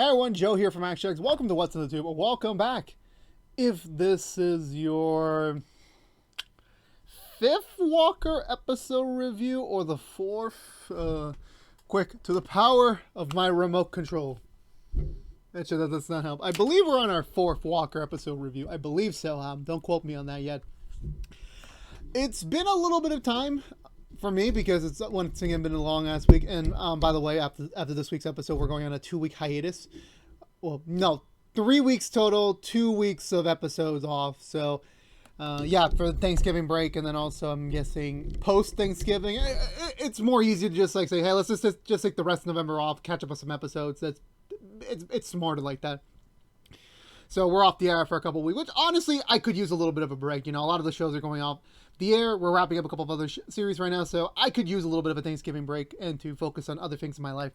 Hey everyone, Joe here from ActionX. Welcome to What's in the Tube. Welcome back. If this is your fifth Walker episode review or the fourth, quick, to the power of my remote control. Actually, that does not help. I believe we're on our fourth Walker episode review. I believe so. Don't quote me on that yet. It's been a little bit of time for me because it's once again been a long ass week. And by the way, after this week's episode, we're going on a 2-week hiatus. Well, no, 3 weeks total, 2 weeks of episodes off. So yeah, for the Thanksgiving break, and then also I'm guessing post Thanksgiving, it's more easy to just like say, hey, let's just take the rest of November off, catch up on some episodes. It's smarter like that. So we're off the air for a couple of weeks, which honestly I could use a little bit of a break. You know, a lot of the shows are going off the air. We're wrapping up a couple of other series right now, so I could use a little bit of a Thanksgiving break and to focus on other things in my life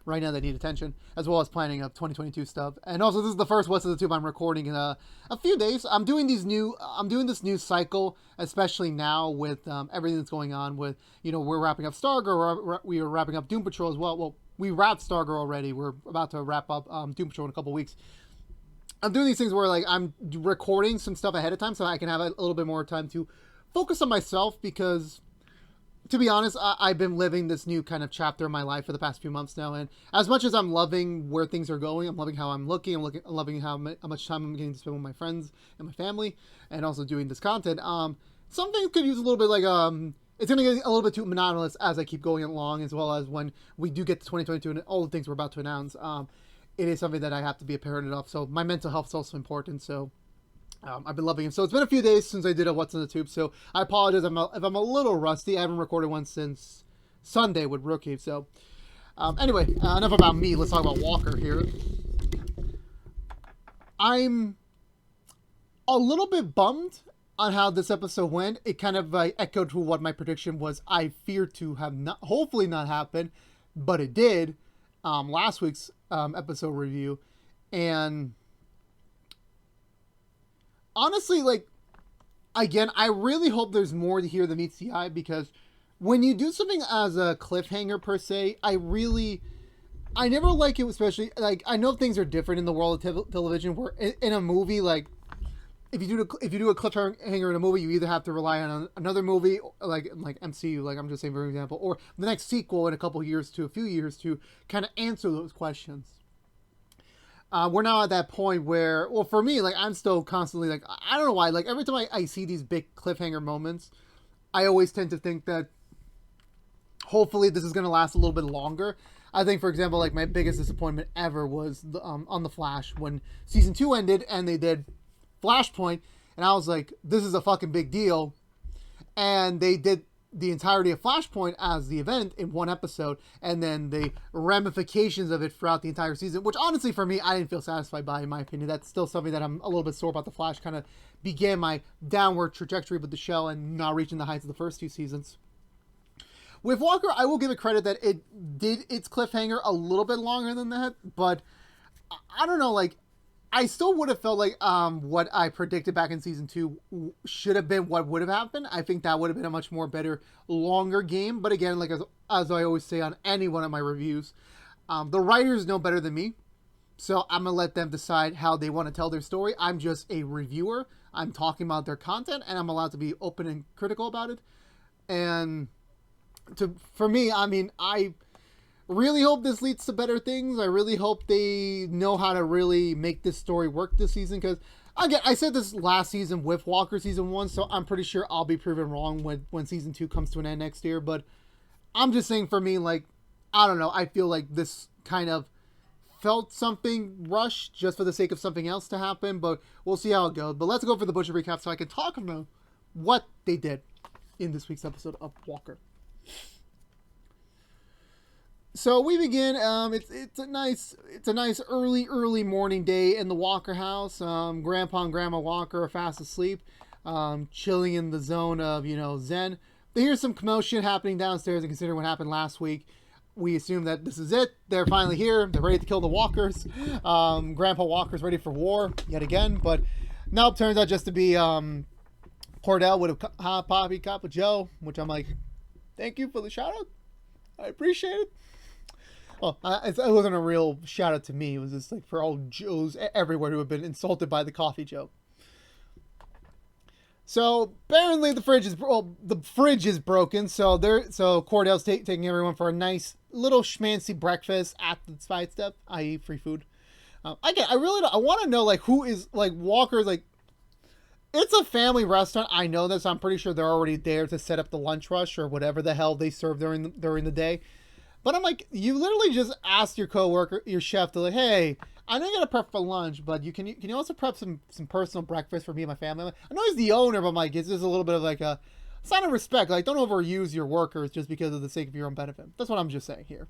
right now that need attention, as well as planning of 2022 stuff. And also, this is the first What's in the Tube I'm recording in a few days. I'm doing this new cycle, especially now with everything that's going on with, you know, we're wrapping up Stargirl, we are wrapping up Doom Patrol as well. Well, we wrapped Stargirl already. We're about to wrap up Doom Patrol in a couple of weeks. I'm doing these things where like I'm recording some stuff ahead of time so I can have a little bit more time to focus on myself, because to be honest, I've been living this new kind of chapter in my life for the past few months now, and as much as I'm loving where things are going, I'm loving how I'm looking, I'm loving how much time I'm getting to spend with my friends and my family, and also doing this content. Some things could use a little bit like it's going to get a little bit too monotonous as I keep going along, as well as when we do get to 2022 and all the things we're about to announce. It is something that I have to be a parent of, so my mental health is also important, so I've been loving it. So it's been a few days since I did a What's in the Tube, so I apologize if I'm a little rusty. I haven't recorded one since Sunday with Rookie, so anyway, enough about me. Let's talk about Walker here. I'm a little bit bummed on how this episode went. It kind of echoed to what my prediction was. I feared to have hopefully not happened, but it did. Last week's episode review, and honestly, like, again, I really hope there's more to hear than meets the eye, because when you do something as a cliffhanger per se, I never like it, especially like I know things are different in the world of television, where in a movie, like if you do a cliffhanger in a movie, you either have to rely on another movie, like MCU, like I'm just saying for example, or the next sequel in a couple years to a few years to kind of answer those questions. We're now at that point where, well, for me, like I'm still constantly like, I don't know why, like every time I see these big cliffhanger moments, I always tend to think that hopefully this is going to last a little bit longer. I think, for example, like my biggest disappointment ever was on The Flash, when season 2 ended and they did Flashpoint, and I was like, this is a fucking big deal, and they did the entirety of Flashpoint as the event in one episode, and then the ramifications of it throughout the entire season, which honestly for me I didn't feel satisfied by, in my opinion. That's still something that I'm a little bit sore about. The Flash kind of began my downward trajectory with the show and not reaching the heights of the first 2 seasons. With Walker, I will give it credit that it did its cliffhanger a little bit longer than that, but I don't know, like I still would have felt like what I predicted back in season 2 should have been what would have happened. I think that would have been a much more better, longer game. But again, like as I always say on any one of my reviews, the writers know better than me, so I'm gonna let them decide how they want to tell their story. I'm just a reviewer. I'm talking about their content, and I'm allowed to be open and critical about it. And for me, I mean, I really hope this leads to better things. I really hope they know how to really make this story work this season, because again, I said this last season with Walker season 1, so I'm pretty sure I'll be proven wrong when season 2 comes to an end next year. But I'm just saying, for me, like, I don't know, I feel like this kind of felt something rushed just for the sake of something else to happen, but we'll see how it goes. But let's go for the Butcher recap so I can talk about what they did in this week's episode of Walker. So we begin. It's a nice early morning day in the Walker house. Grandpa and Grandma Walker are fast asleep, chilling in the zone of, you know, Zen. They hear some commotion happening downstairs, and considering what happened last week, we assume that this is it. They're finally here. They're ready to kill the Walkers. Grandpa Walker's ready for war yet again, but nope. Turns out just to be Cordell with a hot poppy cup of Joe, which I'm like, thank you for the shout out. I appreciate it. Well, it wasn't a real shout out to me. It was just like for all Joes everywhere who have been insulted by the coffee joke. So apparently the fridge is broken. So Cordell's taking everyone for a nice little schmancy breakfast at the side step, i.e., free food. I really don't, I want to know like who is like Walker's like. It's a family restaurant. I know this. I'm pretty sure they're already there to set up the lunch rush or whatever the hell they serve during the day. But I'm like, you literally just asked your coworker, your chef, to like, hey, I know you gotta prep for lunch, but can you also prep some personal breakfast for me and my family? I know he's the owner, but I'm like, it's just a little bit of like a sign of respect. Like, don't overuse your workers just because of the sake of your own benefit. That's what I'm just saying here.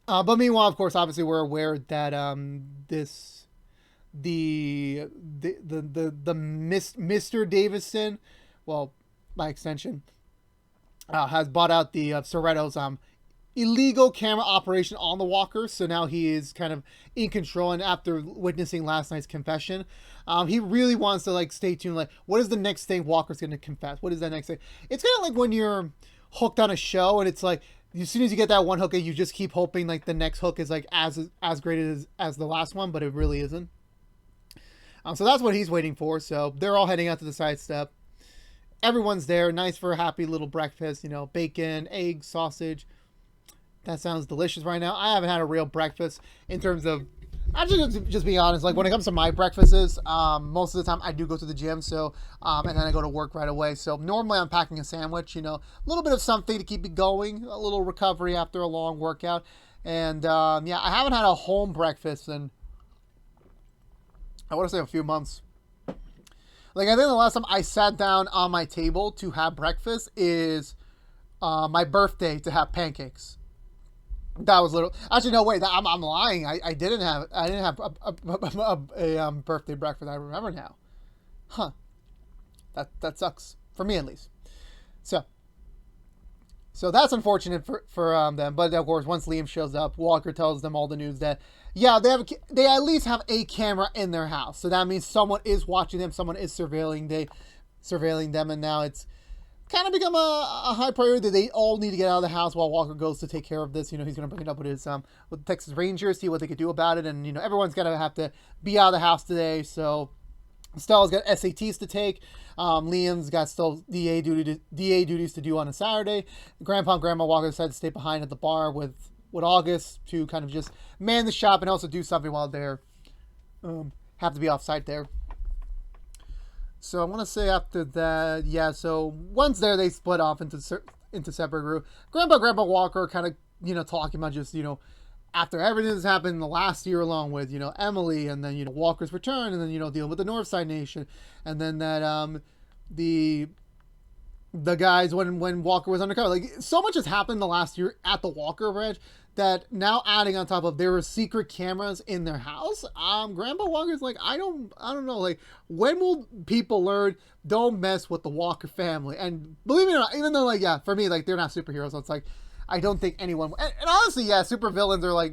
But meanwhile, of course, obviously we're aware that this the Mr. Davison, well, by extension, has bought out the Soretto's illegal camera operation on the Walker. So now he is kind of in control. And after witnessing last night's confession, he really wants to like stay tuned. Like, what is the next thing Walker's going to confess? What is that next thing? It's kind of like when you're hooked on a show and it's like, as soon as you get that one hook, you just keep hoping like the next hook is like as great as the last one, but it really isn't. So that's what he's waiting for. So they're all heading out to the side step. Everyone's there, nice for a happy little breakfast. You know, bacon, eggs, sausage. That sounds delicious right now. I haven't had a real breakfast in terms of. Actually, just be honest. Like when it comes to my breakfasts, most of the time I do go to the gym. So, and then I go to work right away. So normally I'm packing a sandwich. You know, a little bit of something to keep it going, a little recovery after a long workout. And yeah, I haven't had a home breakfast in I want to say a few months. Like I think the last time I sat down on my table to have breakfast is my birthday to have pancakes. That was literally actually no wait. I'm lying. I didn't have a birthday breakfast. I remember now. Huh. That sucks for me at least. So that's unfortunate for them. But of course, once Liam shows up, Walker tells them all the news that yeah they at least have a camera in their house. So that means someone is watching them, someone is surveilling them, and now it's kind of become a high priority that they all need to get out of the house while Walker goes to take care of this. You know, he's going to bring it up with his with the Texas Rangers, see what they could do about it, and you know everyone's going to have to be out of the house today. So Stella's got SATs to take. Liam's got still DA duties to do on a Saturday. Grandpa and Grandma Walker decided to stay behind at the bar with August to kind of just man the shop and also do something while they're have to be off site there. So I want to say after that, yeah. So once there, they split off into separate groups. Grandpa Walker kind of talking about just after everything that's happened in the last year, along with Emily, and then Walker's return, and then dealing with the Northside Nation, and then that the guys when Walker was undercover. Like so much has happened the last year at the Walker Ranch that now adding on top of there were secret cameras in their house. Grandpa Walker's like, I don't know, like when will people learn don't mess with the Walker family? And believe it or not, even though like yeah, for me like they're not superheroes, so it's like I don't think anyone and honestly yeah, supervillains are like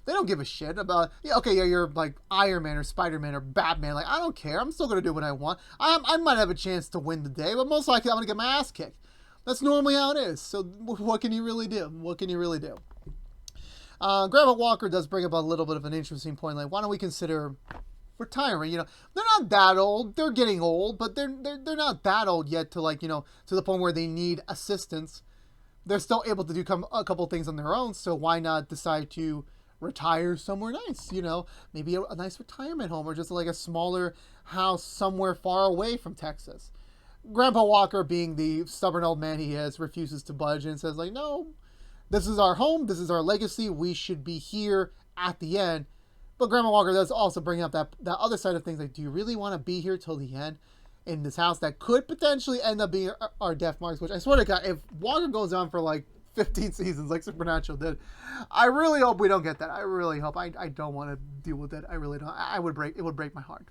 they don't give a shit about you're like Iron Man or Spider-Man or Batman. Like I don't care. I'm still gonna do what I want. I might have a chance to win the day, but most likely I'm gonna get my ass kicked. That's normally how it is. So what can you really do? Grandma Walker does bring up a little bit of an interesting point. Like, why don't we consider retiring? They're not that old. They're getting old, but they're not that old yet to like to the point where they need assistance. They're still able to do a couple things on their own. So why not decide to retire somewhere nice? Maybe a nice retirement home or just like a smaller house somewhere far away from Texas. Grandpa Walker, being the stubborn old man he is, refuses to budge and says like, no, this is our home. This is our legacy. We should be here at the end. But Grandma Walker does also bring up that other side of things. Like, do you really want to be here till the end in this house that could potentially end up being our death marks? Which I swear to God, if Walker goes on for like 15 seasons like Supernatural did, I really hope we don't get that. I really hope. I don't want to deal with it. I really don't. It would break my heart.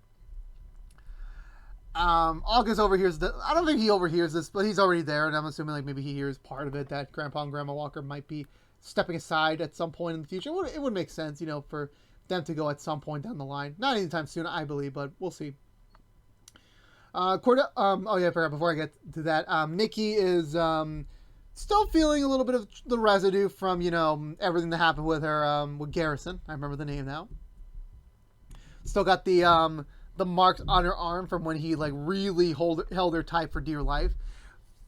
August overhears I don't think he overhears this, but he's already there, and I'm assuming like maybe he hears part of it that Grandpa and Grandma Walker might be stepping aside at some point in the future. It would make sense, for them to go at some point down the line. Not anytime soon, I believe, but we'll see. Oh yeah, I forgot before I get to that. Nikki is Still feeling a little bit of the residue from, you know, everything that happened with her, with Garrison. I remember the name now. Still got the marks on her arm from when he like really held her tight for dear life.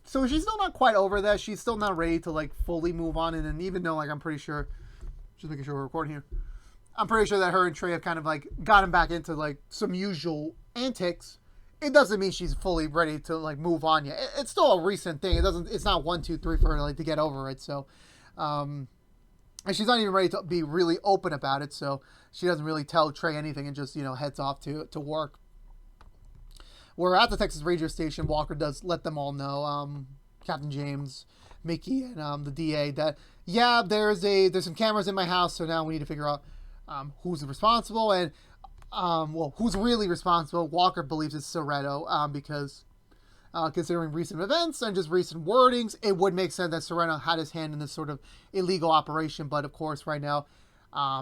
So she's still not quite over that. She's still not ready to like fully move on. And then even though like I'm pretty sure, just making sure we're recording here, I'm pretty sure that her and Trey have kind of like gotten back into like some usual antics. It doesn't mean she's fully ready to like move on yet. It's still a recent thing. It's not 1, 2, 3 for her like to get over it. So, and she's not even ready to be really open about it. So she doesn't really tell Trey anything and just, you know, heads off to work. We're at the Texas Ranger station. Walker does let them all know, Captain James, Mickey, and the DA that yeah, there's some cameras in my house. So now we need to figure out who's responsible and who's really responsible. Walker believes it's Sereno because considering recent events and just recent wordings, it would make sense that Sereno had his hand in this sort of illegal operation. But of course, right now,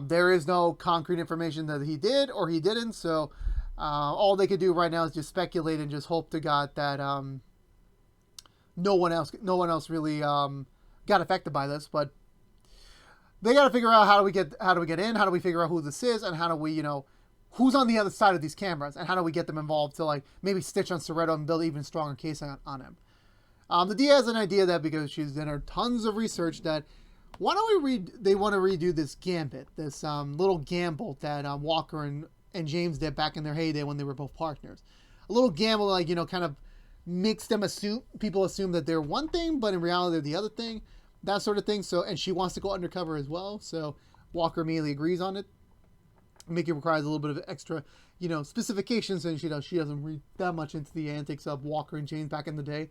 there is no concrete information that he did or he didn't. So all they could do right now is just speculate and just hope to God that no one else really got affected by this. But they got to figure out how do we get in, how do we figure out who this is, and how do we, you know, who's on the other side of these cameras, and how do we get them involved to like maybe stitch on Sereno and build an even stronger case on him. The DA has an idea that because she's done her tons of research that why don't they want to redo this gambit, this little gamble that Walker and James did back in their heyday when they were both partners. A little gamble like, you know, kind of makes them people assume that they're one thing, but in reality they're the other thing, that sort of thing. So, and she wants to go undercover as well. So Walker immediately agrees on it. Mickey requires a little bit of extra, you know, specifications, and she doesn't read that much into the antics of Walker and James back in the day.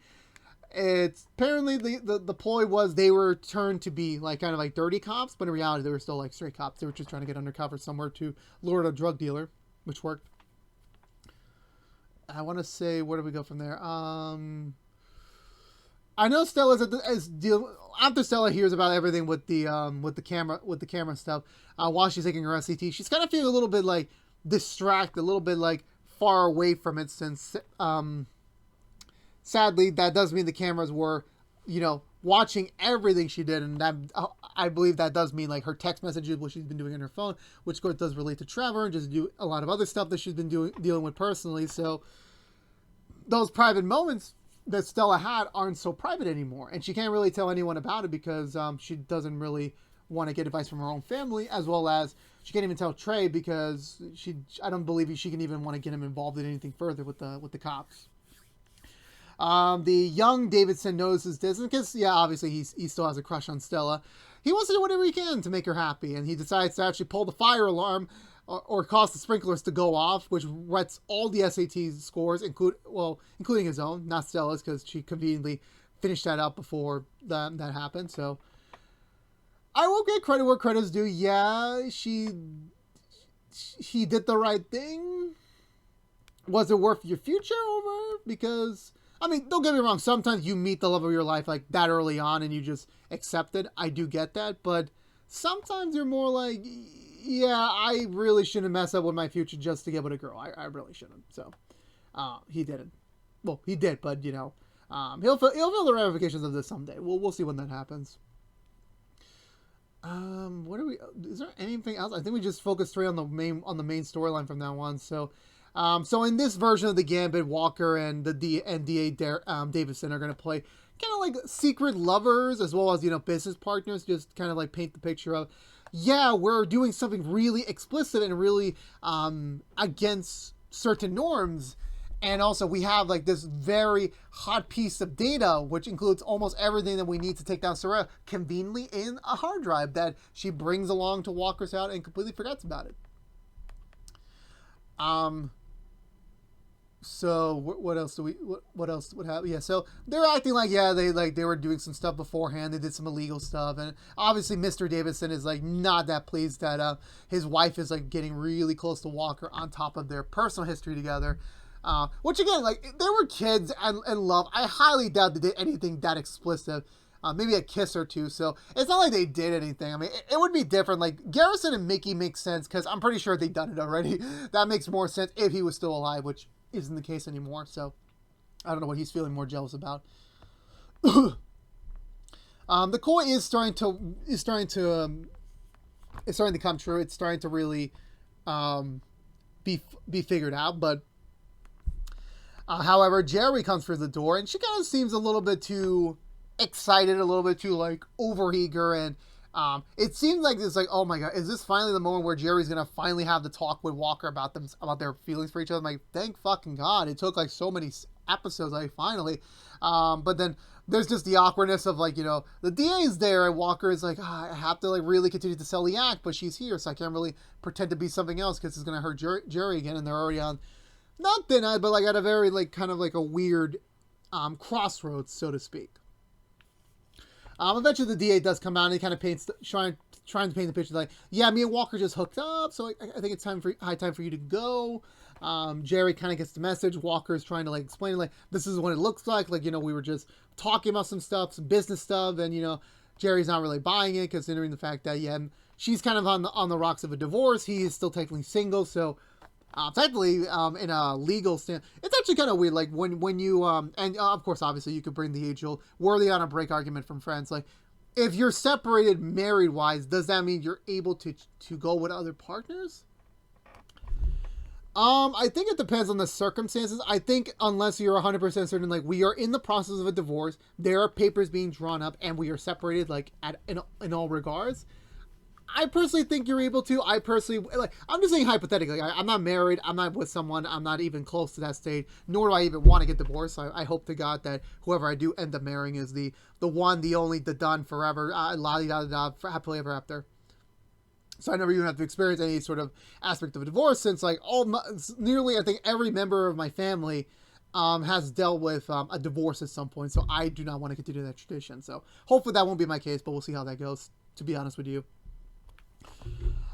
It's apparently the ploy was they were turned to be like kind of like dirty cops, but in reality they were still like straight cops. They were just trying to get undercover somewhere to lure a drug dealer, which worked. I want to say, where do we go from there? I know Stella's after Stella hears about everything with the camera stuff. While she's taking her SCT, she's kind of feeling a little bit like distracted, a little bit like far away from it. Since sadly, that does mean the cameras were, you know, watching everything she did, and that I believe that does mean like her text messages, what she's been doing on her phone, which of course does relate to Trevor and just do a lot of other stuff that she's been dealing with personally. So those private moments that Stella had aren't so private anymore, and she can't really tell anyone about it because she doesn't really want to get advice from her own family, as well as she can't even tell Trey because I don't believe she can even want to get him involved in anything further with the cops. The young Davidson notices this because yeah, obviously he still has a crush on Stella. He wants to do whatever he can to make her happy, and he decides to actually pull the fire alarm or cause the sprinklers to go off, which wrecks all the SAT scores, including his own, not Stella's, because she conveniently finished that up before that happened. So I will get credit where credit's due. Yeah, he did the right thing. Was it worth your future over? Because, I mean, don't get me wrong, sometimes you meet the love of your life like that early on and you just accept it. I do get that, but sometimes you're more like, yeah, I really shouldn't mess up with my future just to get with a girl. I really shouldn't. So, he didn't. Well, he did, but, you know, he'll feel the ramifications of this someday. We'll see when that happens. Is there anything else? I think we just focused straight on the main storyline from now on. So, so in this version of the Gambit, Walker and the DA Davidson are going to play kind of like secret lovers as well as, you know, business partners, just kind of like paint the picture of, yeah, we're doing something really explicit and really against certain norms. And also we have like this very hot piece of data, which includes almost everything that we need to take down Soraya, conveniently in a hard drive that she brings along to Walker's house and completely forgets about it. So what else would happen? Yeah, so they're acting like, yeah, they were doing some stuff beforehand. They did some illegal stuff, and obviously Mr. Davidson is like not that pleased that his wife is like getting really close to Walker on top of their personal history together. Which again, like, they were kids and love. I highly doubt they did anything that explicit. Maybe a kiss or two. So it's not like they did anything. I mean, it would be different. Like, Garrison and Mickey makes sense because I'm pretty sure they've done it already. That makes more sense if he was still alive, which isn't the case anymore. So I don't know what he's feeling more jealous about. The koi is starting to come true. It's starting to really um, be figured out. But however, Jerry comes through the door, and she kind of seems a little bit too excited, a little bit too like overeager, and it seems like it's like, oh my god, is this finally the moment where Jerry's gonna finally have the talk with Walker about their feelings for each other? I'm like, thank fucking god! It took like so many episodes, like finally, but then there's just the awkwardness of like, the DA's there and Walker is like, I have to like really continue to sell the act, but she's here, so I can't really pretend to be something else because it's gonna hurt Jerry again, and they're already on not thin ice, but like at a very like kind of like a weird crossroads, so to speak. Eventually the DA does come out and he kind of paints trying to paint the picture like, yeah, me and Walker just hooked up, so I think it's high time for you to go. Jerry kind of gets the message. Walker's trying to like explain like, this is what it looks like we were just talking about some stuff, some business stuff, and Jerry's not really buying it considering the fact that she's kind of on the rocks of a divorce. He is still technically single, so technically, in a legal stand, it's actually kind of weird. Like when you and of course, obviously, you could bring the age-old worthy on a break argument from friends. Like, if you're separated married wise, does that mean you're able to go with other partners? I think it depends on the circumstances. I think unless you're 100% certain, like we are in the process of a divorce, there are papers being drawn up, and we are separated, like in all regards. I personally think you're able to. I'm just saying hypothetically. I'm not married. I'm not with someone. I'm not even close to that stage. Nor do I even want to get divorced. I hope to God that whoever I do end up marrying is the one, the only, the done forever, la di da da, happily ever after. So I never even have to experience any sort of aspect of a divorce, since like nearly I think every member of my family has dealt with a divorce at some point. So I do not want to continue that tradition. So hopefully that won't be my case, but we'll see how that goes. To be honest with you.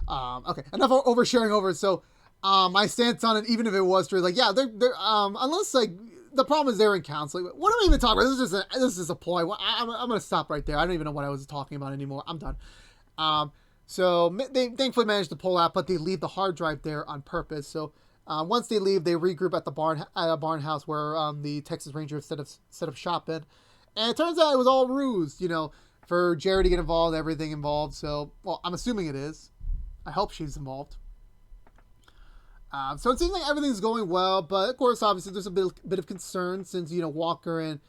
Okay, enough oversharing over. So, my stance on it, even if it was true, like, yeah, they're unless like the problem is they're in counseling. What am I even talking about? This is a ploy. I'm gonna stop right there. I don't even know what I was talking about anymore. I'm done. So they thankfully managed to pull out, but they leave the hard drive there on purpose. So, once they leave, they regroup at the barn house where the Texas Rangers set up shop in, and it turns out it was all ruse. For Jerry to get involved, everything involved. So, well, I'm assuming it is. I hope she's involved. So it seems like everything's going well, but of course, obviously, there's a bit of concern since Walker and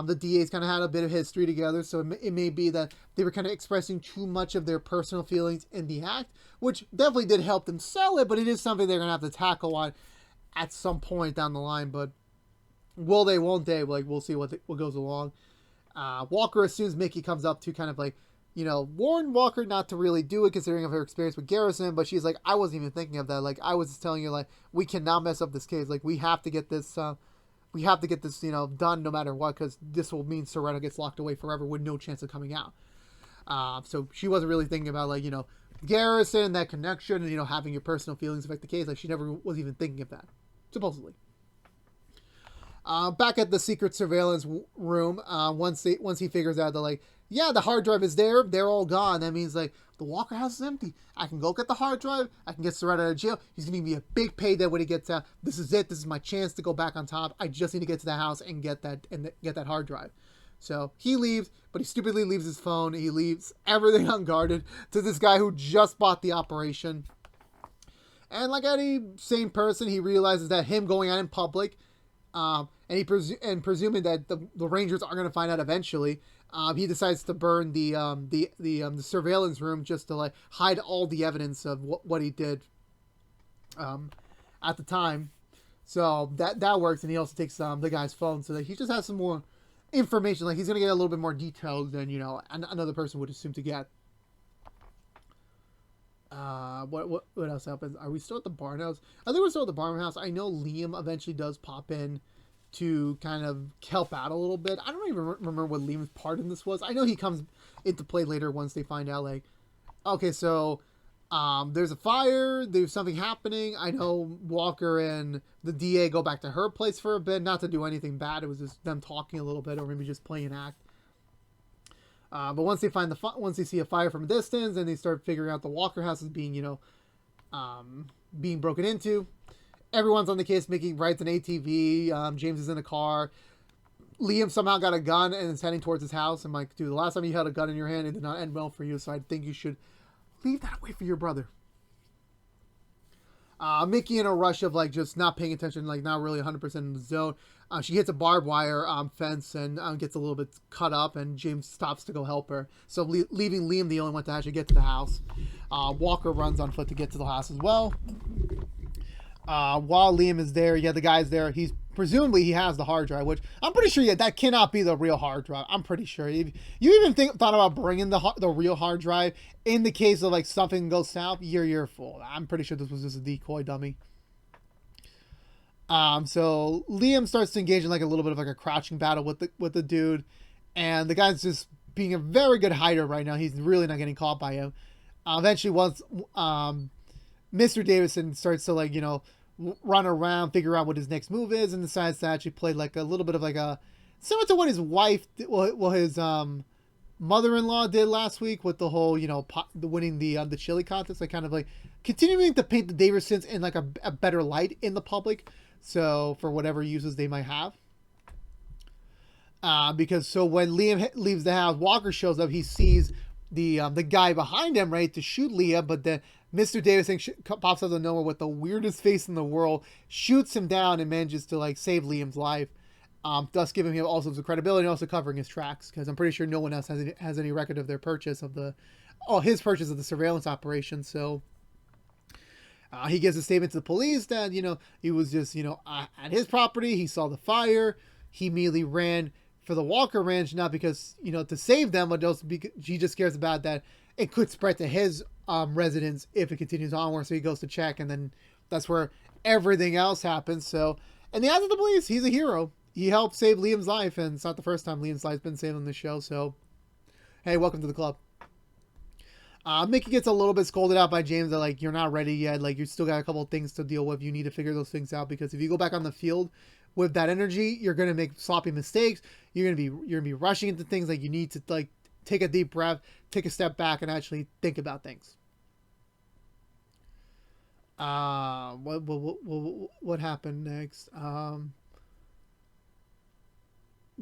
the DA's kind of had a bit of history together. So it may be that they were kind of expressing too much of their personal feelings in the act, which definitely did help them sell it. But it is something they're gonna have to tackle on at some point down the line. But will they? Won't they? Like, we'll see what goes along. Walker assumes Mickey comes up to kind of like, warn Walker not to really do it considering of her experience with Garrison, but she's like, I wasn't even thinking of that. Like, I was just telling you, like, we cannot mess up this case. Like, we have to get this, done no matter what, because this will mean Sereno gets locked away forever with no chance of coming out. So she wasn't really thinking about, like, Garrison, that connection, and, having your personal feelings affect the case. Like, she never was even thinking of that, supposedly. Back at the secret surveillance room, once he figures out that, like, yeah, the hard drive is there, they're all gone. That means, like, the Walker house is empty. I can go get the hard drive. I can get Sereno out of jail. He's going to give me a big payday when he gets out. This is it. This is my chance to go back on top. I just need to get to the house and get that hard drive. So he leaves, but he stupidly leaves his phone. He leaves everything unguarded to this guy who just bought the operation. And like any sane person, he realizes that him going out in public, and presuming that the Rangers are going to find out eventually, he decides to burn the surveillance room just to like hide all the evidence of what he did at the time. So that works, and he also takes the guy's phone so that he just has some more information. Like, he's going to get a little bit more details than another person would assume to get. What else happens? Are we still at the barn house? I think we're still at the barn house. I know Liam eventually does pop in to kind of help out a little bit. I don't even remember what Liam's part in this was. I know he comes into play later once they find out, like, okay, so there's a fire, there's something happening. I know Walker and the DA go back to her place for a bit, not to do anything bad. It was just them talking a little bit, or maybe just playing an act. But once they see a fire from a distance, and they start figuring out the Walker house is being broken into. Everyone's on the case. Mickey rides an ATV. James is in a car. Liam somehow got a gun and is heading towards his house. I'm like, dude, the last time you had a gun in your hand, it did not end well for you. So I think you should leave that away for your brother. Mickey in a rush of like just not paying attention, like not really 100% in the zone. She hits a barbed wire fence and gets a little bit cut up, and James stops to go help her. So leaving Liam the only one to actually get to the house. Walker runs on foot to get to the house as well. While Liam is there, the guy's there. He's presumably he has the hard drive, which I'm pretty sure that cannot be the real hard drive. I'm pretty sure. If you even thought about bringing the real hard drive in the case of like something goes south, you're full. I'm pretty sure this was just a decoy dummy. So Liam starts to engage in like a little bit of like a crouching battle with the dude, and the guy's just being a very good hider right now. He's really not getting caught by him. Eventually, once Mr. Davison starts to like run around, figure out what his next move is, and decides to actually play like a little bit of like a similar to what his wife, his mother-in-law did last week with the whole the winning the chili contest, like kind of like continuing to paint the Davisons in like a better light in the public. So for whatever uses they might have. Because so when Liam leaves the house, Walker shows up. He sees the guy behind him ready to shoot Leah, but then Mr. Davison pops out of nowhere with the weirdest face in the world, shoots him down, and manages to like save Liam's life, thus giving him also some credibility and also covering his tracks, because I'm pretty sure no one else has any record of their purchase of his purchase of the surveillance operation. So he gives a statement to the police that he was just at his property. He saw the fire. He immediately ran for the Walker Ranch, not because to save them, but also because he just cares about that it could spread to his residence if it continues onward. So he goes to check, and then that's where everything else happens. So in the eyes of the police, he's a hero. He helped save Liam's life, and it's not the first time Liam's life's been saved on this show. So hey, welcome to the club. Mickey gets a little bit scolded out by James that like you're not ready yet, like you still got a couple of things to deal with. You need to figure those things out, because if you go back on the field with that energy, you're gonna make sloppy mistakes. You're gonna be rushing into things. Like you need to like take a deep breath, take a step back, and actually think about things. What happened next?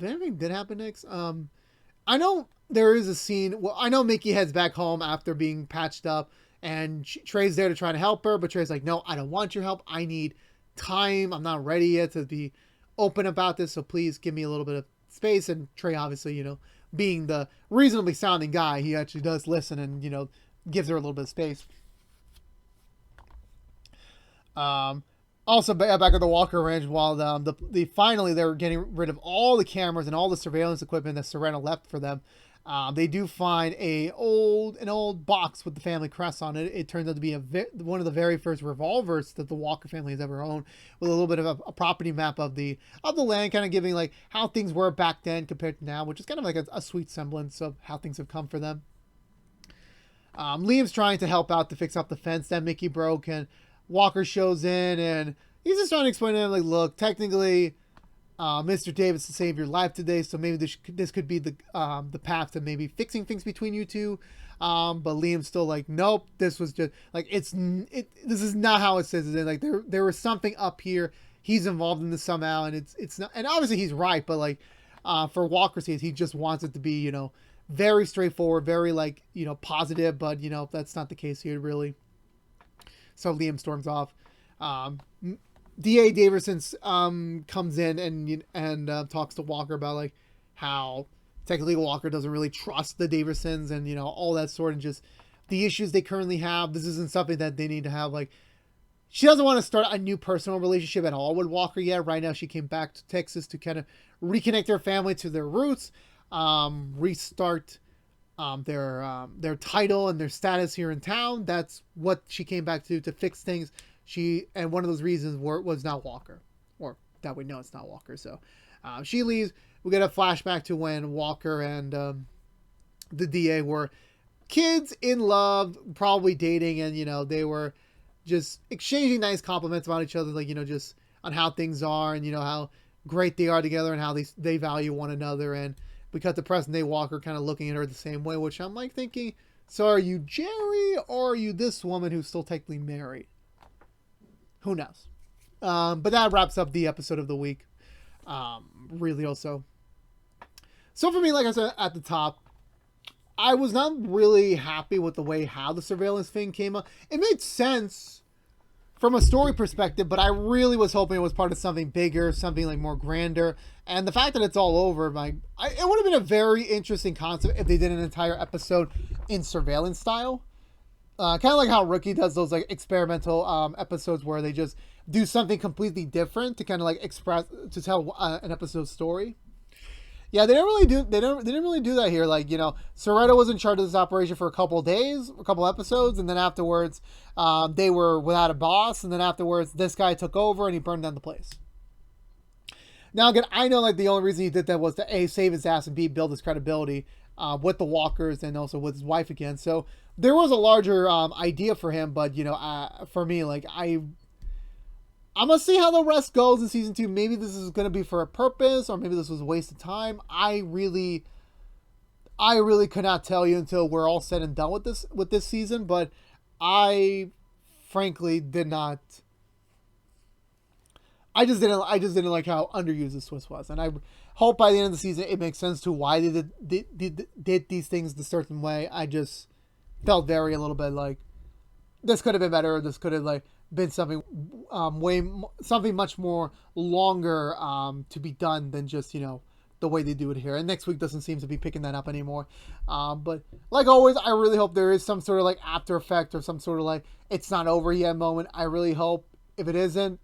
Anything did happen next? I know there is a scene. Well, I know Mickey heads back home after being patched up, and Trey's there to try to help her, but Trey's like, no, I don't want your help. I need time. I'm not ready yet to be open about this, so please give me a little bit of space. And Trey, obviously, being the reasonably sounding guy, he actually does listen and, gives her a little bit of space. Also, back at the Walker Ranch, while finally they were getting rid of all the cameras and all the surveillance equipment that Serena left for them, they do find an old box with the family crest on it. It turns out to be one of the very first revolvers that the Walker family has ever owned, with a little bit of a property map of the land, kind of giving like how things were back then compared to now, which is kind of like a sweet semblance of how things have come for them. Liam's trying to help out to fix up the fence that Mickey broke, and Walker shows in, and he's just trying to explain to him, like, look, technically, Mr. Davis saved your life today, so maybe this could be the path to maybe fixing things between you two. But Liam's still like, nope, this was just like this is not how it says it. Like there was something up here. He's involved in this somehow, and it's not. And obviously he's right, but like for Walker's case, he just wants it to be very straightforward, very like positive, but that's not the case here really. So Liam storms off. D.A. Davison comes in and talks to Walker about like how technically Walker doesn't really trust the Davisons and all that sort, and just the issues they currently have. This isn't something that they need to have. Like, she doesn't want to start a new personal relationship at all with Walker yet. Right now she came back to Texas to kind of reconnect her family to their roots, restart their title and their status here in town. That's what she came back to fix things. And one of those reasons was not Walker, or that we know it's not Walker. So she leaves. We get a flashback to when Walker and the DA were kids in love, probably dating, and they were just exchanging nice compliments about each other, like just on how things are, and how great they are together, and how they value one another. And we cut to present day Walker kind of looking at her the same way, which I'm like thinking, so are you Jerry, or are you this woman who's still technically married? Who knows? But that wraps up the episode of the week. Really also So for me, like I said at the top, I was not really happy with the way how the surveillance thing came up. It made sense from a story perspective, but I really was hoping it was part of something bigger, something like more grander. And the fact that it's all over, it would have been a very interesting concept if they did an entire episode in surveillance style. Kind of like how Rookie does those like experimental episodes where they just do something completely different to kind of like express to tell an episode story. Yeah, they didn't really do. They didn't really do that here. Like, you know, Soretta was in charge of this operation for a couple of days, a couple episodes, and then afterwards, they were without a boss, and then afterwards, this guy took over and he burned down the place. Now again, I know like the only reason he did that was to A, save his ass, and B, build his credibility with the Walkers and also with his wife again. So there was a larger idea for him, but you know, for me, like I'm gonna see how the rest goes in season 2. Maybe this is gonna be for a purpose, or maybe this was a waste of time. I really could not tell you until we're all said and done with this season. But I frankly did not. I just didn't like how underused this twist was, and I hope by the end of the season it makes sense to why they did these things the certain way. I just felt a little bit like this could have been better. This could have like been something something much more longer to be done than just, you know, the way they do it here. And next week doesn't seem to be picking that up anymore. But like always, I really hope there is some sort of like after effect or some sort of like it's not over yet moment. I really hope. If it isn't,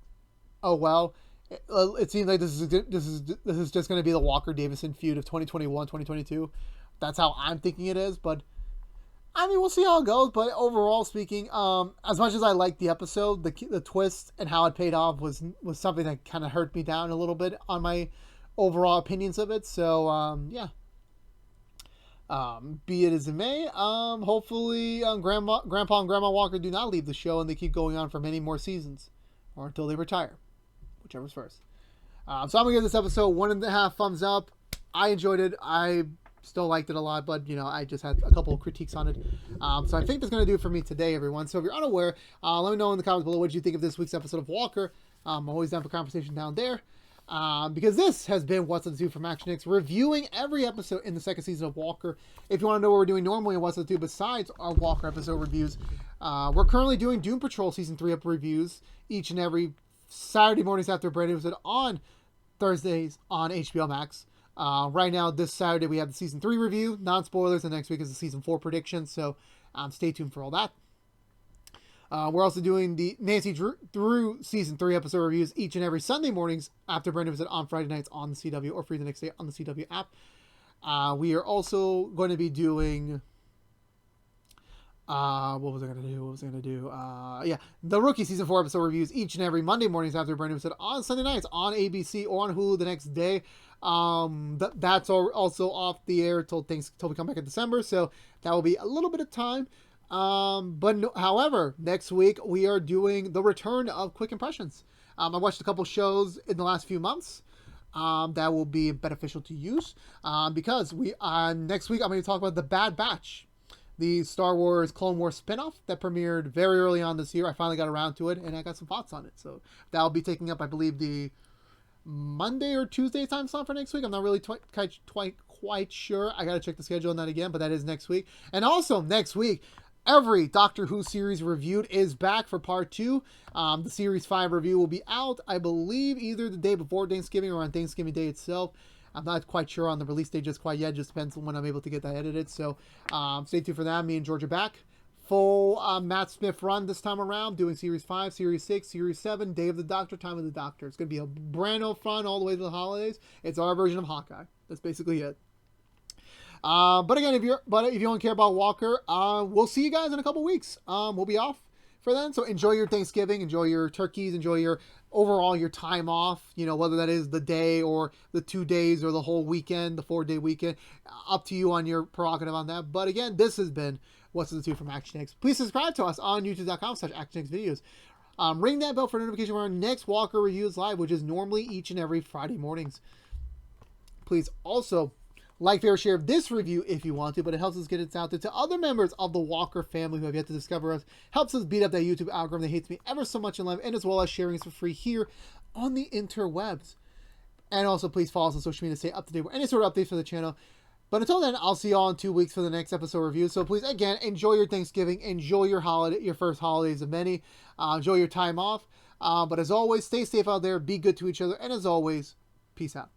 oh well. It seems like this is just going to be the Walker Davison feud of 2021 2022. That's how I'm thinking it is. But I mean, we'll see how it goes, but overall speaking, as much as I liked the episode, the twist and how it paid off was something that kind of hurt me down a little bit on my overall opinions of it. So, yeah. Be it as it may, hopefully Grandpa and Grandma Walker do not leave the show and they keep going on for many more seasons, or until they retire, whichever's first. So I'm going to give this episode 1.5 thumbs up. I enjoyed it. I still liked it a lot, but you know, I just had a couple of critiques on it. So I think that's going to do it for me today, everyone. So if you're unaware, let me know in the comments below what you think of this week's episode of Walker. I'm always down for conversation down there. Because this has been What's on the Tube from ActionX, reviewing every episode in the second season of Walker. If you want to know what we're doing normally in What's on the Tube besides our Walker episode reviews, we're currently doing Doom Patrol Season 3 up reviews each and every Saturday mornings after a brand new episode on Thursdays on HBO Max. Right now, this Saturday, we have the Season 3 review, non-spoilers, and next week is the Season 4 prediction, so stay tuned for all that. We're also doing the Nancy Drew Season 3 episode reviews each and every Sunday mornings after brand new episode on Friday nights on the CW, or free the next day on the CW app. We are also going to be doing... what was I going to do? Yeah, the Rookie Season 4 episode reviews each and every Monday mornings after brand new episode on Sunday nights on ABC or on Hulu the next day. That's also off the air till we come back in December, so that will be a little bit of time. However, next week we are doing the return of Quick Impressions. I watched a couple shows in the last few months that will be beneficial to use because next week I'm going to talk about The Bad Batch, the Star Wars Clone Wars spinoff that premiered very early on this year. I finally got around to it and I got some thoughts on it. So that'll be taking up, I believe, the Monday or Tuesday time slot for next week. I'm not really quite sure. I got to check the schedule on that again, but that is next week. And also next week, every Doctor Who series reviewed is back for part 2. The series 5 review will be out, I believe, either the day before Thanksgiving or on Thanksgiving Day itself. I'm not quite sure on the release date just quite yet. Just depends on when I'm able to get that edited. So stay tuned for that. Me and George are back. Full Matt Smith run this time around, doing Series 5, Series 6, Series 7, Day of the Doctor, Time of the Doctor. It's going to be a brand new fun all the way to the holidays. It's our version of Hawkeye. That's basically it. But again, if you don't care about Walker, we'll see you guys in a couple weeks. We'll be off for then. So enjoy your Thanksgiving, enjoy your turkeys, enjoy your time off, you know, whether that is the day or the 2 days or the whole weekend, the 4-day weekend, up to you on your prerogative on that. But again, this has been What's in the Tube from ActionX. Please subscribe to us on youtube.com/ActionXvideos. Ring that bell for notification when our next Walker review is live, which is normally each and every Friday mornings. Please also like, favorite, share of this review if you want to, but it helps us get it out there to other members of the Walker family who have yet to discover us. Helps us beat up that YouTube algorithm that hates me ever so much in life, and as well as sharing us for free here on the interwebs. And also, please follow us on social media to stay up to date with any sort of updates for the channel. But until then, I'll see you all in 2 weeks for the next episode review. So please, again, enjoy your Thanksgiving. Enjoy your holiday, your first holidays of many. Enjoy your time off. But as always, stay safe out there. Be good to each other. And as always, peace out.